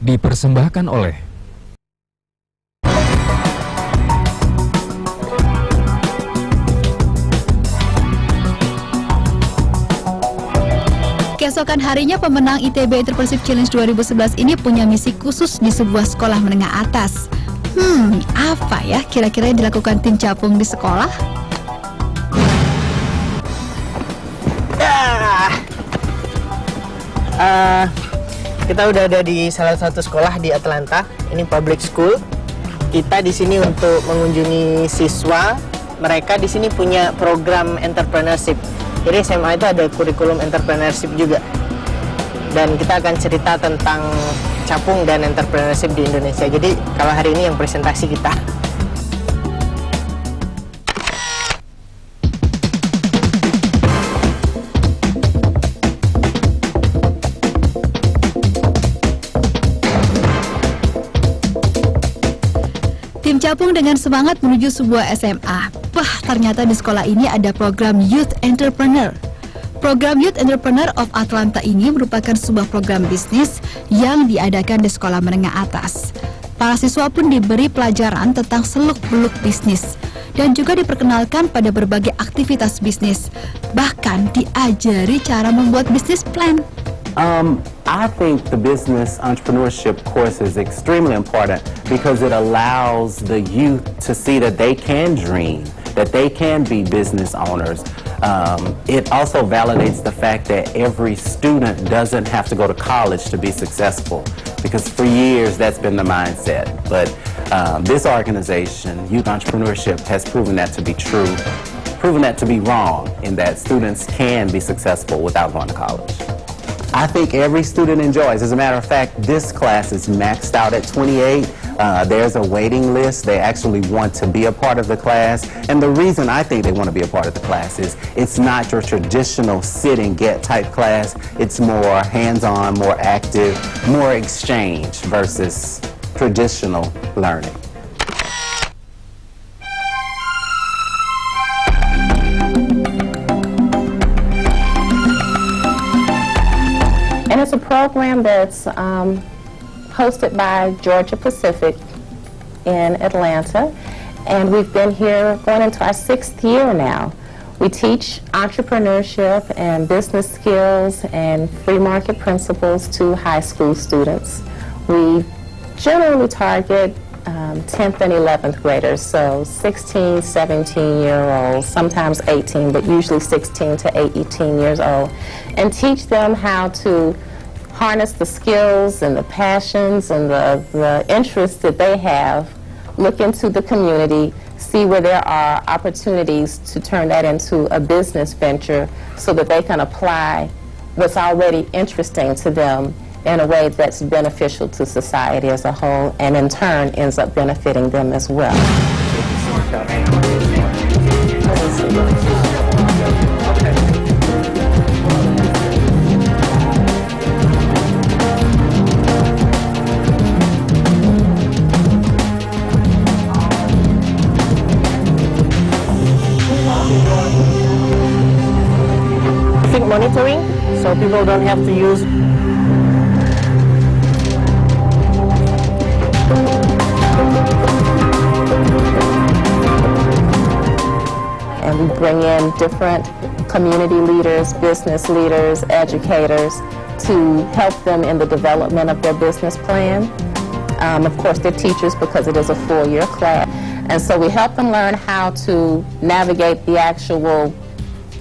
Dipersembahkan oleh keesokan harinya pemenang ITB Entrepreneurship Challenge 2011 ini punya misi khusus di sebuah sekolah menengah atas. Apa ya kira-kira yang dilakukan tim capung di sekolah? Kita udah ada di salah satu sekolah di Atlanta. Ini public school. Kita di sini untuk mengunjungi siswa. Mereka di sini punya program entrepreneurship. Jadi SMA itu ada kurikulum entrepreneurship juga. Dan kita akan cerita tentang capung dan entrepreneurship di Indonesia. Jadi kalau hari ini yang presentasi kita. Tim capung dengan semangat menuju sebuah SMA. Wah, ternyata di sekolah ini ada program Youth Entrepreneur. Program Youth Entrepreneur of Atlanta ini merupakan sebuah program bisnis yang diadakan di sekolah menengah atas. Para siswa pun diberi pelajaran tentang seluk-beluk bisnis dan juga diperkenalkan pada berbagai aktivitas bisnis. Bahkan diajari cara membuat bisnis plan. I think the business entrepreneurship course is extremely important because it allows the youth to see that they can dream, that they can be business owners. It also validates the fact that every student doesn't have to go to college to be successful, because for years that's been the mindset. But this organization, Youth Entrepreneurship, has proven that to be true, proven that to be wrong, in that students can be successful without going to college. I think every student enjoys. As a matter of fact, this class is maxed out at 28. There's a waiting list. They actually want to be a part of the class. And the reason I think they want to be a part of the class is it's not your traditional sit and get type class. It's more hands-on, more active, more exchange versus traditional learning. And it's a program that's hosted by Georgia Pacific in Atlanta, and we've been here going into our 6th year now. We teach entrepreneurship and business skills and free market principles to high school students. We generally target 10th and 11th graders, so 16, 17-year-olds, sometimes 18, but usually 16 to 18 years old, and teach them how to harness the skills and the passions and the interests that they have, look into the community, see where there are opportunities to turn that into a business venture so that they can apply what's already interesting to them in a way that's beneficial to society as a whole, and in turn ends up benefiting them as well. Monitoring, so people don't have to use and we bring in different community leaders, business leaders, educators to help them in the development of their business plan. Of course, they're teachers because it is a full-year class, and so we help them learn how to navigate the actual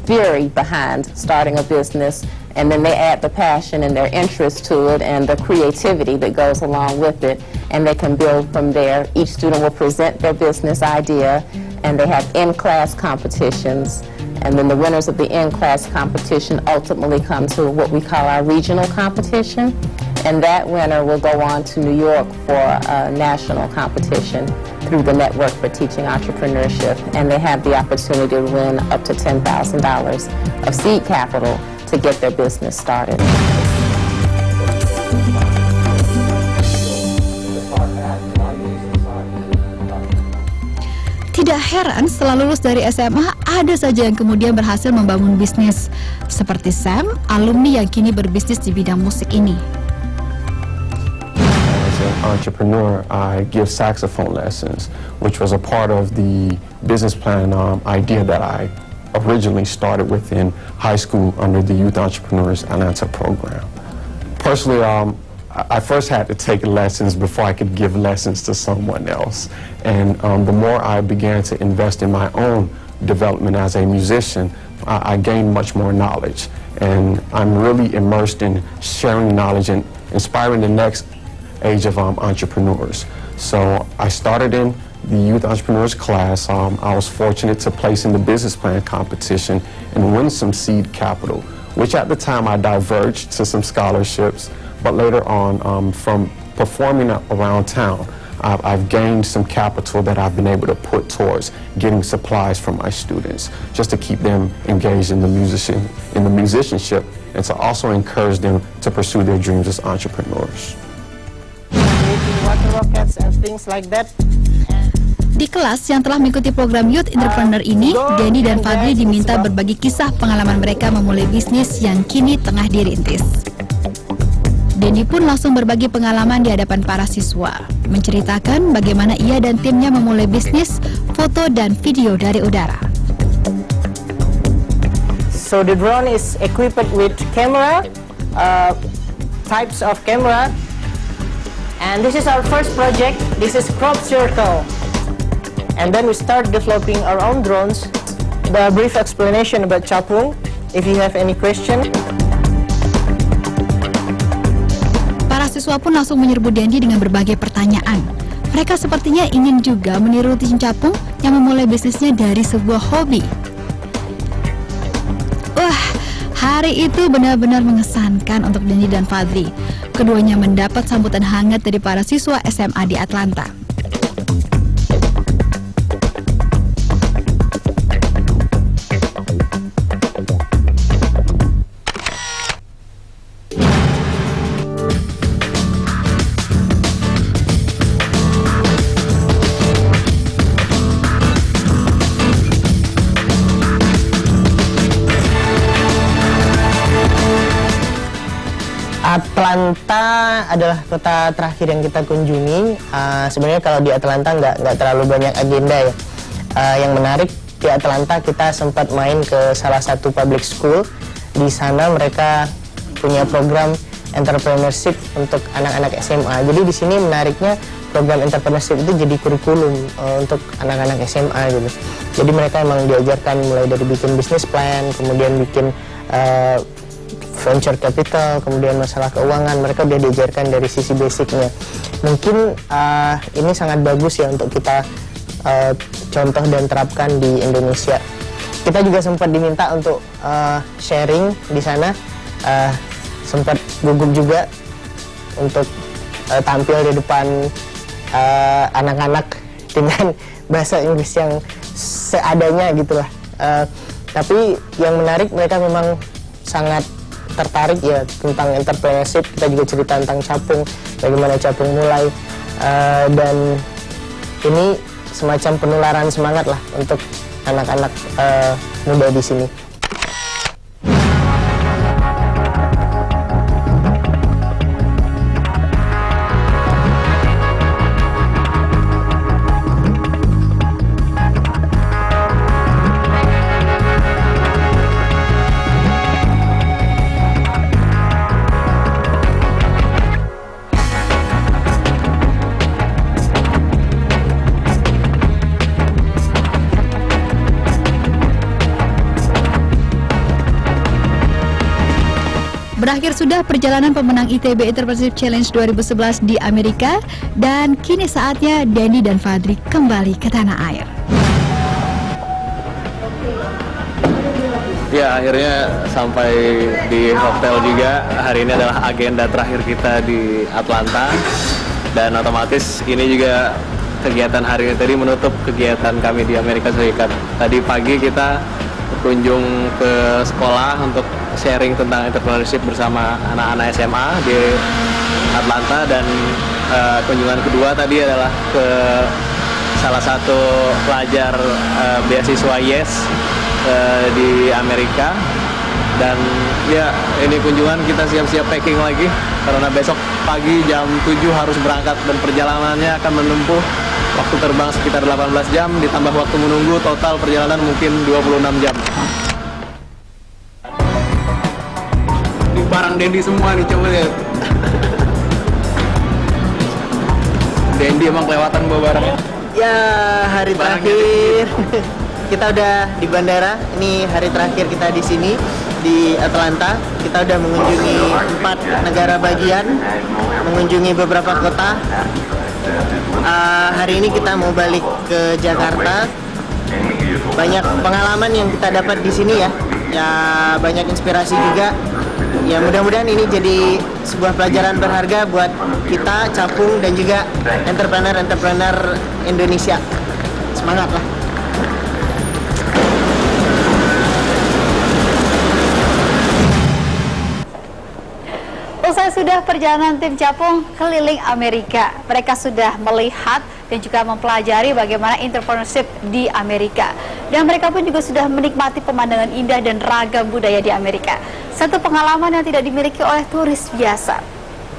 theory behind starting a business, and then they add the passion and their interest to it and the creativity that goes along with it, and they can build from there. Each student will present their business idea, and they have in-class competitions, and then the winners of the in-class competition ultimately come to what we call our regional competition, and that winner will go on to New York for a national competition through the Network for Teaching Entrepreneurship, and they have the opportunity to win up to $10,000 of seed capital to get their business started. Tidak heran setelah lulus dari SMA, ada saja yang kemudian berhasil membangun bisnis. Seperti Sam, alumni yang kini berbisnis di bidang musik ini. an entrepreneur, I give saxophone lessons, which was a part of the business plan idea that I originally started with in high school under the Youth Entrepreneurs Atlanta program. Personally, I first had to take lessons before I could give lessons to someone else. And the more I began to invest in my own development as a musician, I gained much more knowledge. And I'm really immersed in sharing knowledge and inspiring the next age of entrepreneurs. So I started in the Youth Entrepreneurs class. I was fortunate to place in the business plan competition and win some seed capital, which at the time I diverged to some scholarships. But later on, from performing around town, I've gained some capital that I've been able to put towards getting supplies from my students, just to keep them engaged in the musicianship, and to also encourage them to pursue their dreams as entrepreneurs. Making water rockets and things like that. Di kelas yang telah mengikuti program Youth Entrepreneur ini, Denny dan Fadli diminta berbagi kisah pengalaman mereka memulai bisnis yang kini tengah dirintis. Denny pun langsung berbagi pengalaman di hadapan para siswa, menceritakan bagaimana ia dan timnya memulai bisnis, foto dan video dari udara. So the drone is equipped with camera, types of camera, and this is our first project. This is crop circle, and then we start developing our own drones. The brief explanation about capung, if you have any question. Para siswa pun langsung menyerbu Denny dengan berbagai pertanyaan. Mereka sepertinya ingin juga meniru tim capung yang memulai bisnisnya dari sebuah hobi. Wah, hari itu benar-benar mengesankan untuk Denny dan Fadli. Keduanya mendapat sambutan hangat dari para siswa SMA di Atlanta. Atlanta adalah kota terakhir yang kita kunjungi. Sebenarnya kalau di Atlanta nggak terlalu banyak agenda ya. Yang menarik di Atlanta kita sempat main ke salah satu public school. Di sana mereka punya program entrepreneurship untuk anak-anak SMA. Jadi di sini menariknya program entrepreneurship itu jadi kurikulum untuk anak-anak SMA gitu. Jadi mereka emang diajarkan mulai dari bikin business plan, kemudian bikin venture capital, kemudian masalah keuangan, mereka udah diajarkan dari sisi basicnya. Mungkin ini sangat bagus ya untuk kita contoh dan terapkan di Indonesia. Kita juga sempat diminta untuk sharing di sana, sempat gugup juga untuk tampil di depan anak-anak dengan bahasa Inggris yang seadanya gitulah. Tapi yang menarik mereka memang sangat tertarik ya tentang entrepreneurship. Kita juga cerita tentang capung, bagaimana capung mulai, dan ini semacam penularan semangat lah untuk anak-anak muda di sini. Berakhir sudah perjalanan pemenang ITB Entrepreneurship Challenge 2011 di Amerika, dan kini saatnya Denny dan Fadli kembali ke tanah air. Ya, akhirnya sampai di hotel juga. Hari ini adalah agenda terakhir kita di Atlanta, dan otomatis ini juga kegiatan hari ini tadi menutup kegiatan kami di Amerika Serikat. Tadi pagi kita berkunjung ke sekolah untuk sharing tentang entrepreneurship bersama anak-anak SMA di Atlanta, dan kunjungan kedua tadi adalah ke salah satu pelajar beasiswa YES di Amerika, Dan ya, ini kunjungan kita siap-siap packing lagi karena besok pagi jam 7 harus berangkat dan perjalanannya akan menempuh waktu terbang sekitar 18 jam ditambah waktu menunggu, total perjalanan mungkin 26 jam. Ini barang Dendi semua nih, coba lihat. Dendi emang kelewatan bawa barangnya. Ya, hari terakhir kita udah di bandara. Ini hari terakhir kita di sini di Atlanta. Kita udah mengunjungi 4 negara bagian, mengunjungi beberapa kota. Hari ini kita mau balik ke Jakarta. Banyak pengalaman yang kita dapat di sini ya. Ya, banyak inspirasi juga. Ya, mudah-mudahan ini jadi sebuah pelajaran berharga buat kita, Capung, dan juga entrepreneur-entrepreneur Indonesia. Semangat lah. Usai sudah perjalanan tim Capung keliling Amerika, mereka sudah melihat dan juga mempelajari bagaimana entrepreneurship di Amerika. Dan mereka pun juga sudah menikmati pemandangan indah dan ragam budaya di Amerika. Satu pengalaman yang tidak dimiliki oleh turis biasa.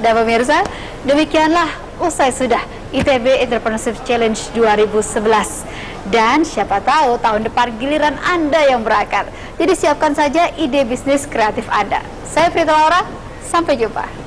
Dan pemirsa, demikianlah usai sudah ITB Entrepreneurship Challenge 2011. Dan siapa tahu tahun depan giliran Anda yang berakar. Jadi siapkan saja ide bisnis kreatif Anda. Saya Prita Laura, sampai jumpa.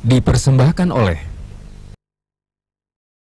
Dipersembahkan oleh